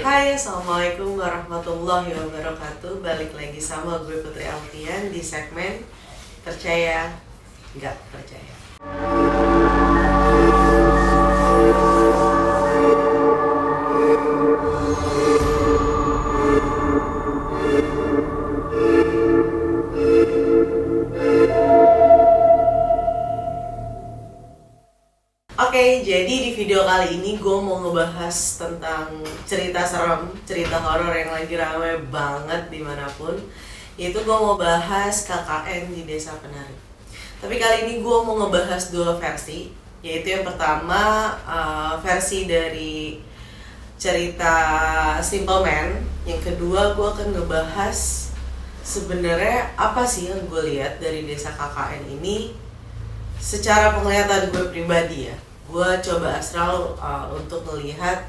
Hai, Assalamualaikum warahmatullahi wabarakatuh. Balik lagi sama gue Putri Alfian di segmen Percaya Nggak Percaya. Oke, jadi di video kali ini gue mau ngebahas tentang cerita serem, cerita horor yang lagi ramai banget dimanapun. Yaitu gue mau bahas KKN di Desa Penari. Tapi kali ini gue mau ngebahas dua versi. Yaitu yang pertama versi dari cerita Simple Man. Yang kedua gue akan ngebahas sebenarnya apa sih yang gue lihat dari desa KKN ini secara penglihatan gue pribadi ya. Gue coba astral untuk melihat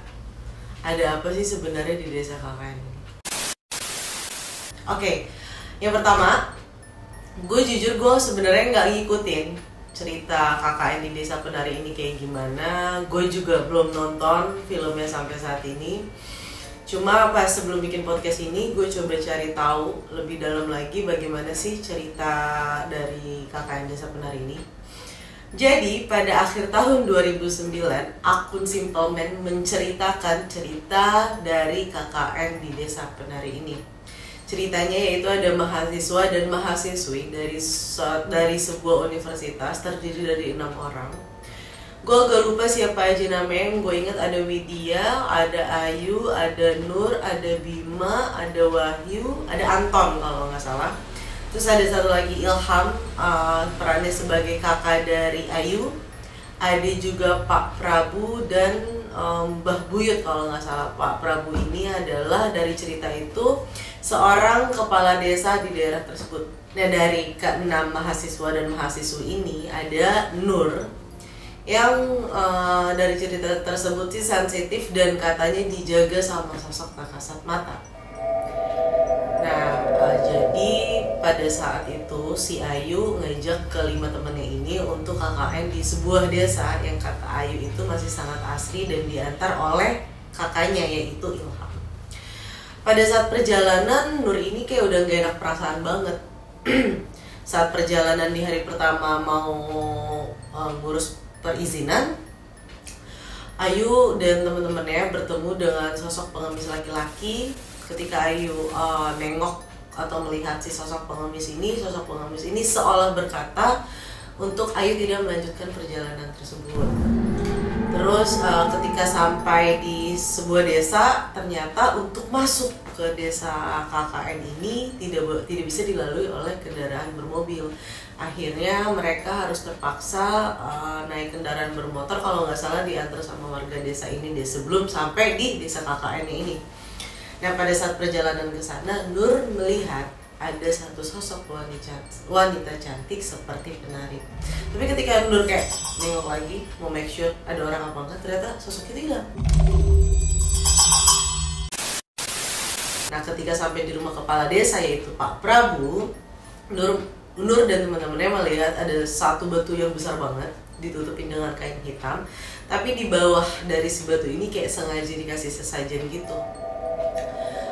ada apa sih sebenarnya di desa KKN ini. Oke, yang pertama, gue jujur gue sebenarnya nggak ngikutin cerita KKN di Desa Penari ini kayak gimana. Gue juga belum nonton filmnya sampai saat ini. Cuma pas sebelum bikin podcast ini, gue coba cari tahu lebih dalam lagi bagaimana sih cerita dari KKN Desa Penari ini. Jadi pada akhir tahun 2009, akun Simple Man menceritakan cerita dari KKN di Desa Penari ini. Ceritanya yaitu ada mahasiswa dan mahasiswi dari sebuah universitas terdiri dari 6 orang. Gue agak lupa siapa aja namanya, gue ingat ada Widya, ada Ayu, ada Nur, ada Bima, ada Wahyu, ada Anton kalau nggak salah. Terus ada satu lagi Ilham, perannya sebagai kakak dari Ayu. Ada juga Pak Prabu dan Mbah Buyut kalau nggak salah. Pak Prabu ini adalah dari cerita itu seorang kepala desa di daerah tersebut. Nah dari ke-6 mahasiswa dan mahasiswi ini ada Nur yang dari cerita tersebut sih sensitif dan katanya dijaga sama sosok tak kasat mata. Nah, jadi pada saat itu si Ayu ngajak ke-5 temennya ini untuk KKN di sebuah desa yang kata Ayu itu masih sangat asri dan diantar oleh kakaknya yaitu Ilham. Pada saat perjalanan, Nur ini kayak udah gak enak perasaan banget. Saat perjalanan di hari pertama mau ngurus perizinan, Ayu dan teman-temannya bertemu dengan sosok pengemis laki-laki. Ketika Ayu nengok atau melihat si sosok pengemis ini seolah berkata untuk Ayu tidak melanjutkan perjalanan tersebut. Terus ketika sampai di sebuah desa, ternyata untuk masuk ke desa KKN ini tidak bisa dilalui oleh kendaraan bermobil. Akhirnya mereka harus terpaksa naik kendaraan bermotor, kalau nggak salah diantar sama warga desa ini deh sebelum sampai di desa KKN ini. Nah pada saat perjalanan ke sana, Nur melihat ada satu sosok wanita cantik seperti penari. Tapi ketika Nur kayak nengok lagi, mau make sure ada orang apa enggak, ternyata sosok itu hilang. Nah ketika sampai di rumah kepala desa yaitu Pak Prabu, Nur dan teman-temannya melihat ada satu batu yang besar banget ditutupin dengan kain hitam. Tapi di bawah dari si batu ini kayak sengaja dikasih sesajen gitu.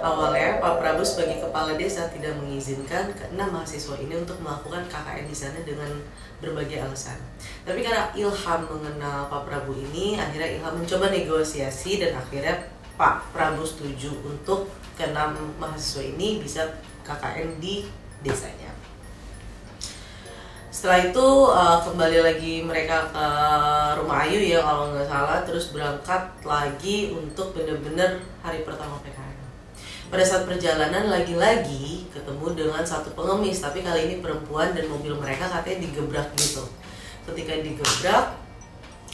Awalnya Pak Prabu sebagai kepala desa tidak mengizinkan ke-6 mahasiswa ini untuk melakukan KKN di sana dengan berbagai alasan. Tapi karena Ilham mengenal Pak Prabu ini, akhirnya Ilham mencoba negosiasi dan akhirnya Pak Prabu setuju untuk ke-6 mahasiswa ini bisa KKN di desanya. Setelah itu kembali lagi mereka ke rumah Ayu ya kalau nggak salah, terus berangkat lagi untuk benar-benar hari pertama PKN. Pada saat perjalanan lagi-lagi ketemu dengan satu pengemis, tapi kali ini perempuan dan mobil mereka katanya digebrak gitu. Ketika digebrak,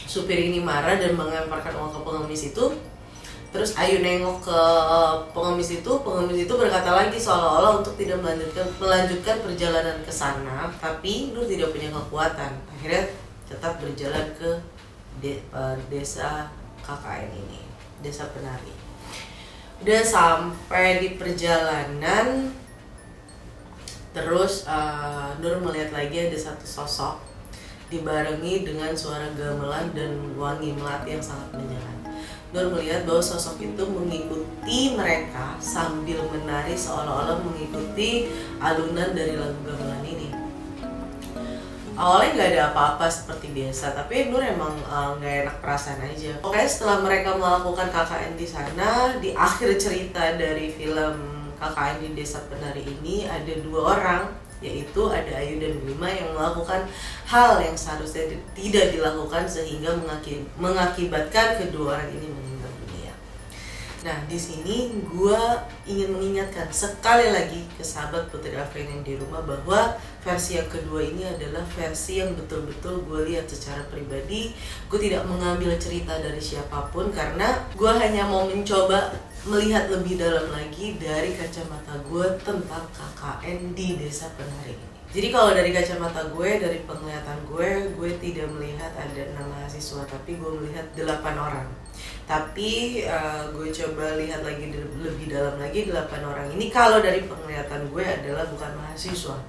supir ini marah dan mengemparkan uang ke pengemis itu. Terus Ayu nengok ke pengemis itu berkata lagi seolah-olah untuk tidak melanjutkan perjalanan ke sana, tapi Nur tidak punya kekuatan. Akhirnya tetap berjalan ke desa KKN ini, Desa Penari. Udah sampai di perjalanan, terus Nur melihat lagi ada satu sosok dibarengi dengan suara gamelan dan wangi melati yang sangat menyenangkan. Nur melihat bahwa sosok itu mengikuti mereka sambil menari seolah-olah mengikuti alunan dari lagu gamelan ini. Awalnya nggak ada apa-apa seperti biasa, tapi Nur emang nggak enak perasaan aja. Pokoknya setelah mereka melakukan KKN di sana, di akhir cerita dari film KKN di Desa Penari ini ada 2 orang, yaitu ada Ayu dan Bima yang melakukan hal yang seharusnya tidak dilakukan sehingga mengakibatkan kedua orang ini meninggal dunia. Nah, di sini gue ingin mengingatkan sekali lagi ke sahabat Putri Afrian yang di rumah bahwa versi yang kedua ini adalah versi yang betul-betul gue lihat secara pribadi. Gue tidak mengambil cerita dari siapapun karena gue hanya mau mencoba melihat lebih dalam lagi dari kacamata gue tentang KKN di Desa Penari ini. Jadi kalau dari kacamata gue, dari penglihatan gue tidak melihat ada 6 mahasiswa, tapi gue melihat 8 orang. Tapi gue coba lihat lagi lebih dalam lagi, 8 orang ini kalau dari penglihatan gue adalah bukan mahasiswa.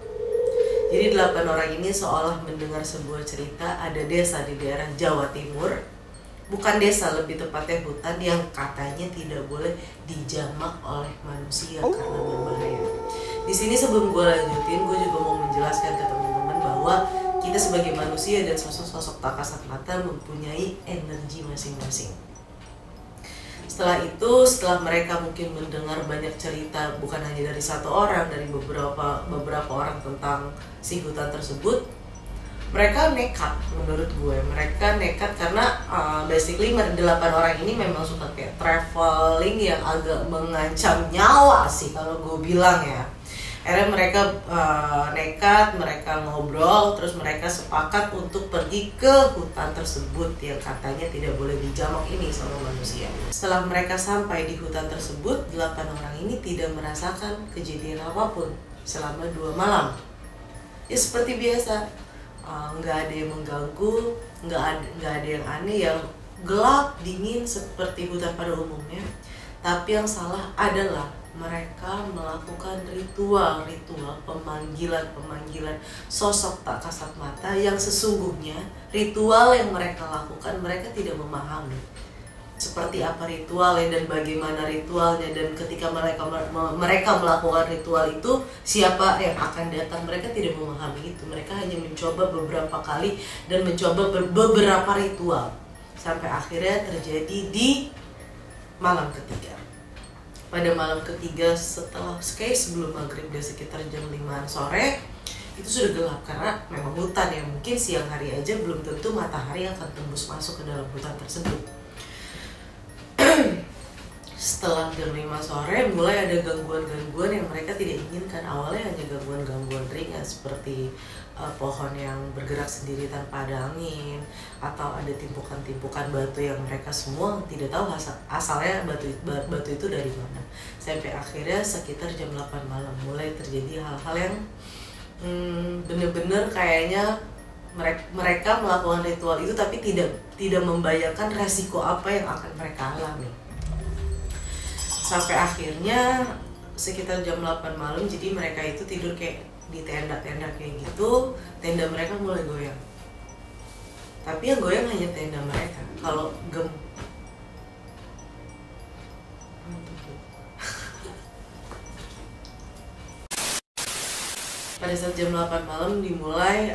Jadi 8 orang ini seolah mendengar sebuah cerita ada desa di daerah Jawa Timur. Bukan desa, lebih tepatnya hutan yang katanya tidak boleh dijamak oleh manusia karena berbahaya. Di sini sebelum gue lanjutin, gue juga mau menjelaskan ke teman-teman bahwa kita sebagai manusia dan sosok-sosok tak kasat mata mempunyai energi masing-masing. Setelah itu, setelah mereka mungkin mendengar banyak cerita bukan hanya dari satu orang, dari beberapa orang tentang si hutan tersebut, mereka nekat. Menurut gue mereka nekat karena basically 8 orang ini memang suka kayak traveling yang agak mengancam nyawa sih kalau gue bilang ya. Akhirnya mereka nekat, mereka ngobrol, terus mereka sepakat untuk pergi ke hutan tersebut yang katanya tidak boleh dijamak ini sama manusia. Setelah mereka sampai di hutan tersebut, 8 orang ini tidak merasakan kejadian apapun selama 2 malam. Ya seperti biasa, nggak ada yang mengganggu, nggak ada yang aneh, yang gelap, dingin seperti hutan pada umumnya. Tapi yang salah adalah mereka melakukan ritual pemanggilan sosok tak kasat mata yang sesungguhnya ritual yang mereka lakukan mereka tidak memahami seperti apa ritualnya dan bagaimana ritualnya, dan ketika mereka melakukan ritual itu siapa yang akan datang mereka tidak memahami itu. Mereka hanya mencoba beberapa kali dan mencoba beberapa ritual sampai akhirnya terjadi di malam ketiga. Pada malam ketiga setelah sebelum maghrib dan sekitar jam 5 sore itu sudah gelap karena memang hutan yang mungkin siang hari aja belum tentu matahari akan tembus masuk ke dalam hutan tersebut. Setelah jam 5 sore mulai ada gangguan-gangguan yang mereka tidak inginkan. Awalnya hanya gangguan-gangguan ringan seperti pohon yang bergerak sendiri tanpa ada angin, atau ada timpukan-timpukan batu yang mereka semua tidak tahu asalnya batu itu dari mana. Sampai akhirnya sekitar jam 8 malam mulai terjadi hal-hal yang bener-bener kayaknya mereka melakukan ritual itu tapi tidak membayangkan resiko apa yang akan mereka alami. Sampai akhirnya sekitar jam 8 malam, jadi mereka itu tidur kayak di tenda-tenda kayak gitu. Tenda mereka mulai goyang, tapi yang goyang hanya tenda mereka. Kalau pada saat jam 8 malam dimulai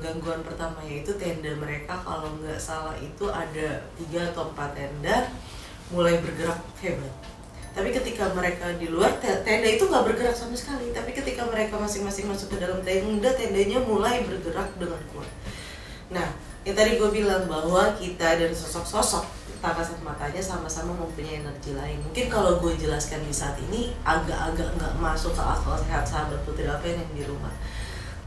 gangguan pertama, yaitu tenda mereka kalau nggak salah itu ada 3 atau 4 tenda mulai bergerak hebat. Tapi ketika mereka di luar, tenda itu nggak bergerak sama sekali. Tapi ketika mereka masing-masing masuk ke dalam tenda, tendanya mulai bergerak dengan kuat. Nah, yang tadi gue bilang bahwa kita dan sosok-sosok tak kasat matanya sama-sama mempunyai energi lain. Mungkin kalau gue jelaskan di saat ini agak-agak nggak masuk ke akal sehat sahabat Putri Afrian yang di rumah.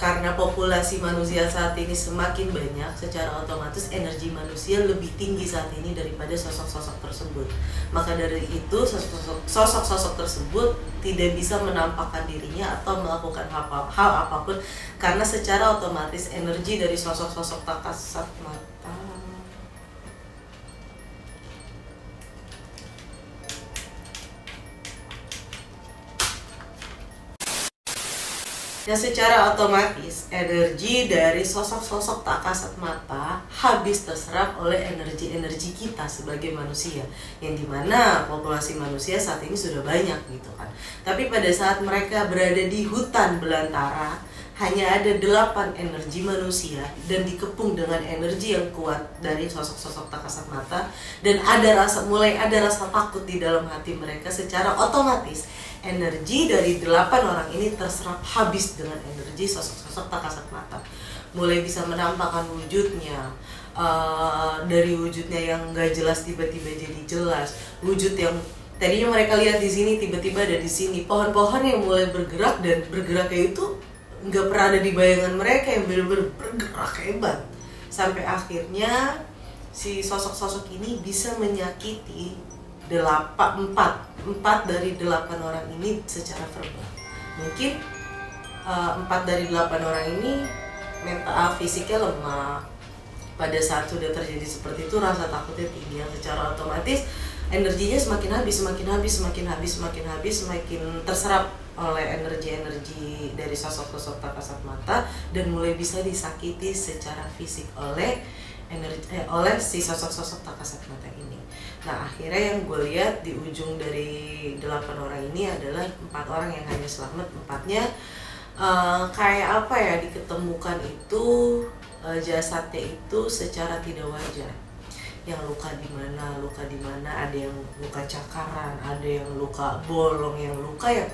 Karena populasi manusia saat ini semakin banyak, secara otomatis energi manusia lebih tinggi saat ini daripada sosok-sosok tersebut. Maka dari itu sosok-sosok tersebut tidak bisa menampakkan dirinya atau melakukan hal apapun, karena secara otomatis energi dari sosok-sosok tak kasat mata secara otomatis energi dari sosok-sosok tak kasat mata habis terserap oleh energi-energi kita sebagai manusia, yang dimana populasi manusia saat ini sudah banyak gitu kan. Tapi pada saat mereka berada di hutan belantara, hanya ada 8 energi manusia dan dikepung dengan energi yang kuat dari sosok-sosok tak kasat mata, dan mulai ada rasa takut di dalam hati mereka. Secara otomatis energi dari 8 orang ini terserap habis dengan energi sosok-sosok tak kasat mata. Mulai bisa menampakkan wujudnya, dari wujudnya yang gak jelas tiba-tiba jadi jelas, wujud yang tadinya mereka lihat di sini tiba-tiba ada di sini, pohon-pohon yang mulai bergerak, dan bergeraknya itu nggak pernah ada di bayangan mereka, yang benar-benar bergerak hebat, sampai akhirnya si sosok-sosok ini bisa menyakiti 4 dari 8 orang ini secara verbal. Mungkin 4 dari 8 orang ini mental fisiknya lemah. Pada saat sudah terjadi seperti itu, rasa takutnya tinggi, yang secara otomatis energinya semakin habis, semakin terserap oleh energi-energi dari sosok-sosok tak kasat mata, dan mulai bisa disakiti secara fisik oleh si sosok-sosok tak kasat mata ini. Nah, akhirnya yang gue lihat di ujung dari 8 orang ini adalah 4 orang yang hanya selamat. 4-nya kayak apa ya, diketemukan itu jasadnya itu secara tidak wajar. Yang luka di mana, ada yang luka cakaran, ada yang luka bolong, yang luka yang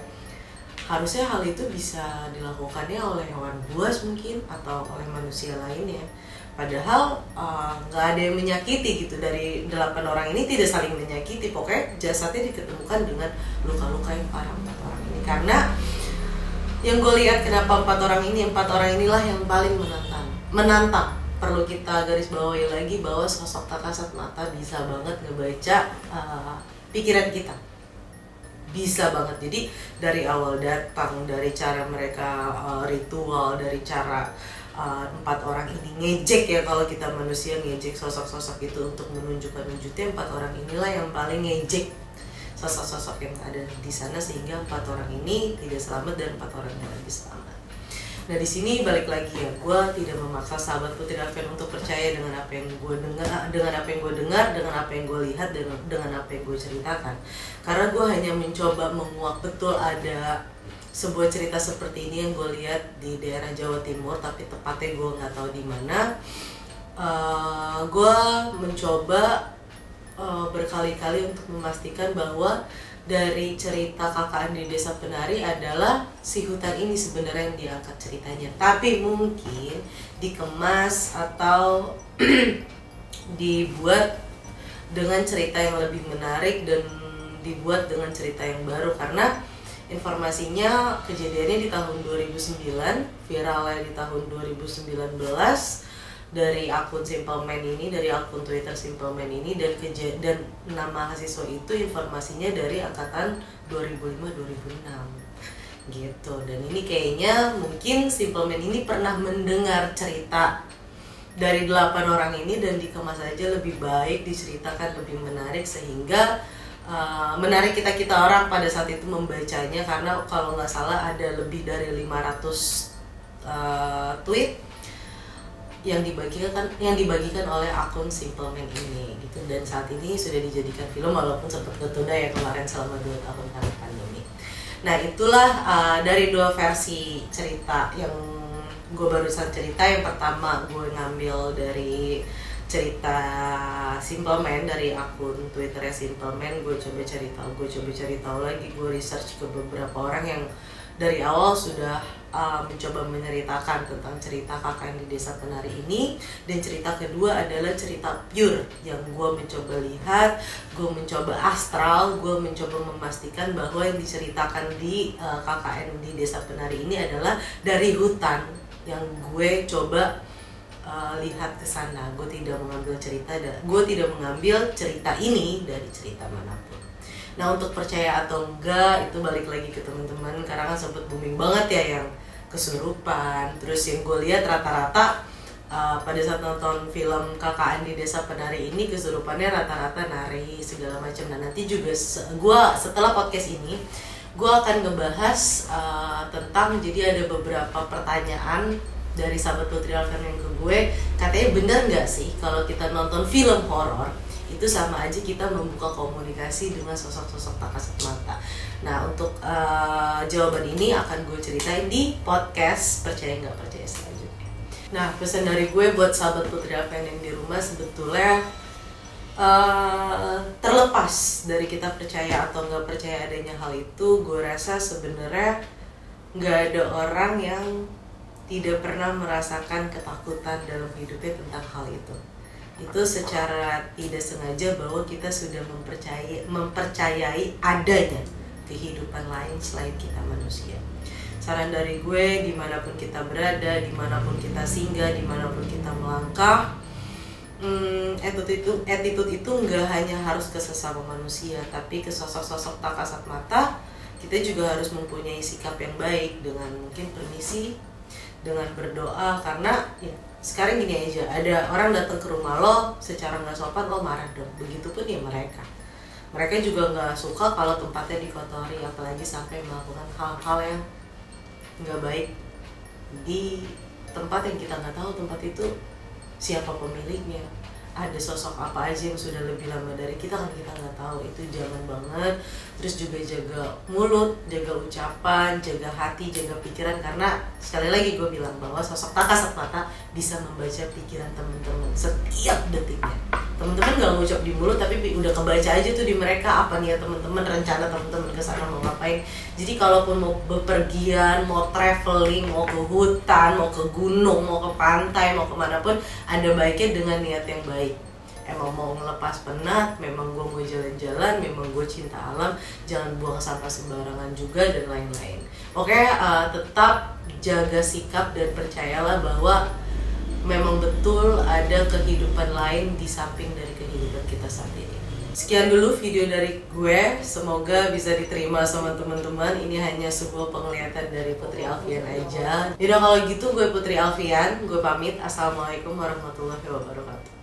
harusnya hal itu bisa dilakukannya oleh hewan buas mungkin, atau oleh manusia lainnya. Padahal nggak ada yang menyakiti gitu. Dari 8 orang ini tidak saling menyakiti, pokoknya jasadnya diketemukan dengan luka-luka yang parah 4 orang ini. Karena yang gue lihat, kenapa 4 orang inilah yang paling menantang. Perlu kita garis bawahi lagi bahwa sosok tak kasat mata bisa banget ngebaca pikiran kita, bisa banget. Jadi dari awal datang, dari cara mereka ritual, dari cara 4 orang ini ngejek ya, kalau kita manusia ngejek sosok-sosok itu untuk menunjukkan wujudnya, 4 orang inilah yang paling ngejek sosok-sosok yang ada di sana, sehingga 4 orang ini tidak selamat dan 4 orang yang lebih selamat. Nah, di sini balik lagi ya, gue tidak memaksa sahabat Putri Alfian untuk percaya dengan apa yang gue dengar, dengan apa yang gue lihat, dengan apa yang gue ceritakan. Karena gue hanya mencoba menguak betul ada sebuah cerita seperti ini yang gue lihat di daerah Jawa Timur, tapi tepatnya gue nggak tahu di mana. Gue mencoba berkali-kali untuk memastikan bahwa dari cerita Kakak Andi Desa Penari adalah si hutan ini sebenarnya yang diangkat ceritanya, tapi mungkin dikemas atau dibuat dengan cerita yang lebih menarik dan dibuat dengan cerita yang baru. Karena informasinya kejadiannya di tahun 2009, viralnya di tahun 2019 dari akun Simple Man ini, dari akun Twitter Simple Man ini, dan nama mahasiswa itu informasinya dari angkatan 2005-2006 gitu. Dan ini kayaknya mungkin Simple Man ini pernah mendengar cerita dari 8 orang ini dan dikemas aja lebih baik, diceritakan lebih menarik, sehingga menarik kita orang pada saat itu membacanya. Karena kalau nggak salah ada lebih dari 500 tweet yang dibagikan oleh akun Simple Man ini gitu. Dan saat ini sudah dijadikan film, walaupun sempat tertunda ya kemarin selama 2 tahun karena pandemi. Nah, itulah dari 2 versi cerita yang gue barusan cerita. Yang pertama gue ngambil dari cerita Simple Man, dari akun Twitternya Simple Man. Gue coba cari tahu lagi, gue research ke beberapa orang yang dari awal sudah mencoba menceritakan tentang cerita Kakak di Desa Penari ini. Dan cerita kedua adalah cerita pure yang gue mencoba lihat, gue mencoba astral, gue mencoba memastikan bahwa yang diceritakan di KKN di Desa Penari ini adalah dari hutan yang gue coba lihat ke sana. Gue tidak mengambil cerita ini dari cerita manapun. Nah, untuk percaya atau enggak itu balik lagi ke teman-teman, karena kan sempet booming banget ya yang kesurupan. Terus yang gue lihat rata-rata pada saat nonton film KKN di Desa Penari ini, kesurupannya rata-rata nari segala macam. Dan nanti juga gue setelah podcast ini gue akan ngebahas tentang, jadi ada beberapa pertanyaan dari sahabat Putri Alfian yang ke gue, katanya benar nggak sih kalau kita nonton film horor itu sama aja kita membuka komunikasi dengan sosok-sosok tak kasat mata. Nah, untuk jawaban ini akan gue ceritain di podcast Percaya Nggak Percaya selanjutnya. Nah, pesan dari gue buat sahabat Putri Alfian yang di rumah, sebetulnya terlepas dari kita percaya atau nggak percaya adanya hal itu, gue rasa sebenarnya nggak ada orang yang tidak pernah merasakan ketakutan dalam hidupnya tentang hal itu. Itu secara tidak sengaja bahwa kita sudah mempercayai adanya kehidupan lain selain kita manusia. Saran dari gue, dimanapun kita berada, dimanapun kita singgah, dimanapun kita melangkah, attitude itu nggak hanya harus ke sesama manusia, tapi ke sosok-sosok tak kasat mata. Kita juga harus mempunyai sikap yang baik dengan mungkin permisi, dengan berdoa, karena ya, sekarang gini aja, ada orang datang ke rumah lo secara nggak sopan, lo marah dong. Begitupun ya mereka juga nggak suka kalau tempatnya dikotori, apalagi sampai melakukan hal-hal yang nggak baik di tempat yang kita nggak tahu tempat itu siapa pemiliknya, ada sosok apa aja yang sudah lebih lama dari kita kan kita nggak tahu. Itu jangan banget. Terus juga jaga mulut, jaga ucapan, jaga hati, jaga pikiran, karena sekali lagi gue bilang bahwa sosok tak kasat mata bisa membaca pikiran teman-teman setiap detiknya. Teman-teman nggak ngucap di mulut tapi udah kebaca aja tuh di mereka apa nih ya teman-teman, rencana teman-teman ke sana mau ngapain. Jadi kalaupun mau bepergian, mau traveling, mau ke hutan, mau ke gunung, mau ke pantai, mau kemanapun, ada baiknya dengan niat yang baik. Emang mau ngelepas penat, memang gue mau jalan-jalan, memang gue cinta alam, jangan buang sampah sembarangan juga dan lain-lain. Oke, tetap jaga sikap dan percayalah bahwa memang betul ada kehidupan lain di samping dari kehidupan kita saat ini. Sekian dulu video dari gue, semoga bisa diterima sama teman-teman. Ini hanya sebuah penglihatan dari Putri Alfian aja. Yaudah kalau gitu, gue Putri Alfian, gue pamit. Assalamualaikum warahmatullahi wabarakatuh.